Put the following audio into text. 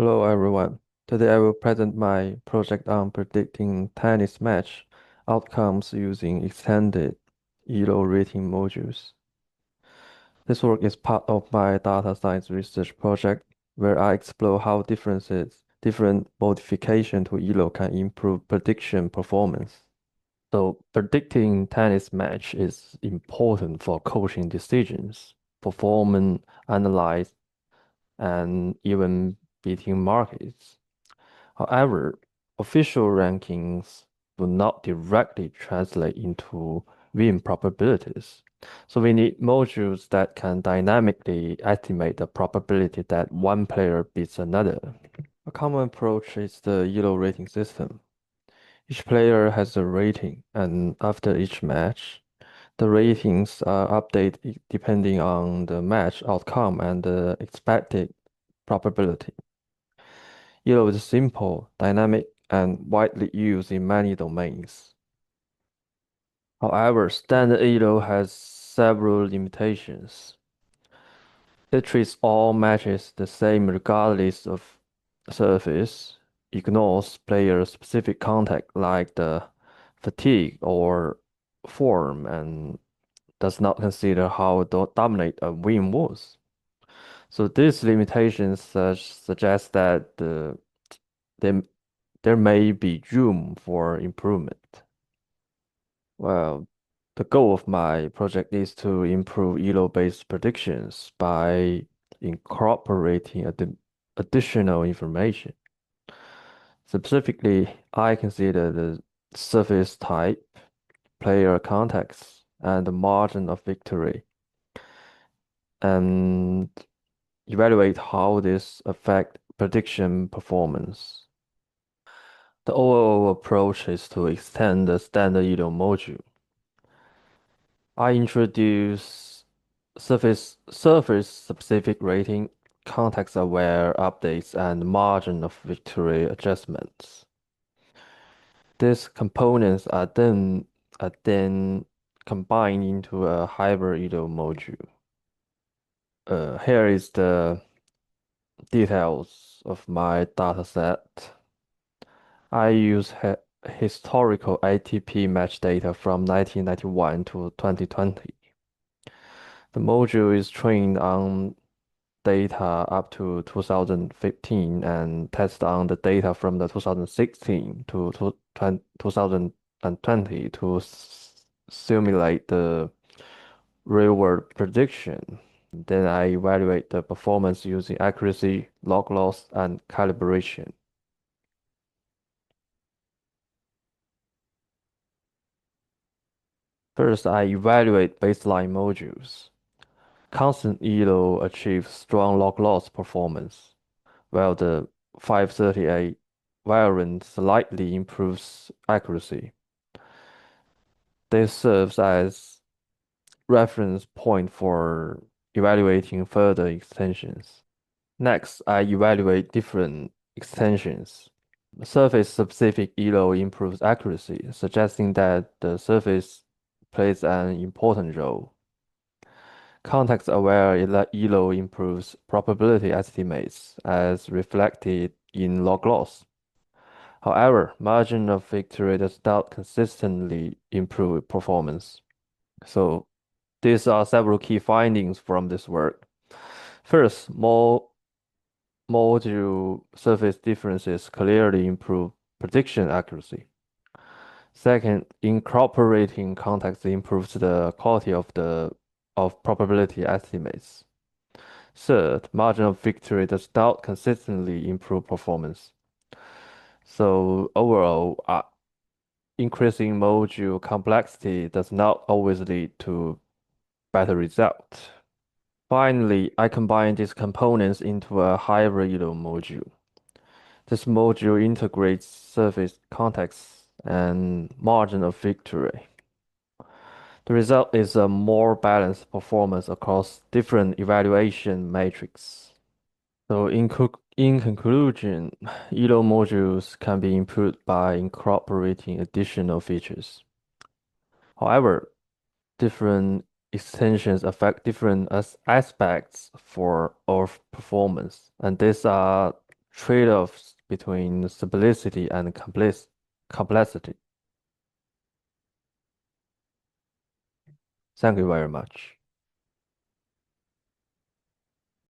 Hello everyone. Today I will present my project on predicting tennis match outcomes using extended ELO rating modules. This work is part of my data science research project where I explore how different modification to ELO can improve prediction performance. So predicting tennis match is important for coaching decisions, performance analyze, and even beating markets. However, official rankings do not directly translate into win probabilities. So we need modules that can dynamically estimate the probability that one player beats another. A common approach is the ELO rating system. Each player has a rating, and after each match, the ratings are updated depending on the match outcome and the expected probability. ELO is simple, dynamic, and widely used in many domains. However, standard ELO has several limitations. It treats all matches the same regardless of surface, ignores player-specific contact like the fatigue or form, and does not consider how dominant a win was. So these limitations suggest that there, there may be room for improvement. Well, the goal of my project is to improve ELO-based predictions by incorporating additional information. Specifically, I consider the surface type, player context, and the margin of victory, and evaluate how this affect prediction performance. The overall approach is to extend the standard ELO module. I introduce surface specific rating, context aware updates, and margin of victory adjustments. These components are then combined into a hybrid ELO module. Here is the details of my dataset. I use historical ATP match data from 1991 to 2020. The module is trained on data up to 2015 and test on the data from the 2016 to 2020 to simulate the real-world prediction. Then I evaluate the performance using accuracy, log loss, and calibration. First, I evaluate baseline modules. Constant ELO achieves strong log loss performance, while the 538 variant slightly improves accuracy. This serves as reference point for evaluating further extensions. Next, I evaluate different extensions. Surface-specific ELO improves accuracy, suggesting that the surface plays an important role. Context-aware ELO improves probability estimates as reflected in log loss. However, margin of victory does not consistently improve performance. So these are several key findings from this work. First, more module surface differences clearly improve prediction accuracy. Second, incorporating context improves the quality of probability estimates. Third, margin of victory does not consistently improve performance. So overall, increasing module complexity does not always lead to better result. Finally, I combine these components into a hybrid module. This module integrates surface context and margin of victory. The result is a more balanced performance across different evaluation metrics. So in conclusion, ELO modules can be improved by incorporating additional features. However, different extensions affect different aspects of performance, and these are trade-offs between simplicity and complexity. Thank you very much.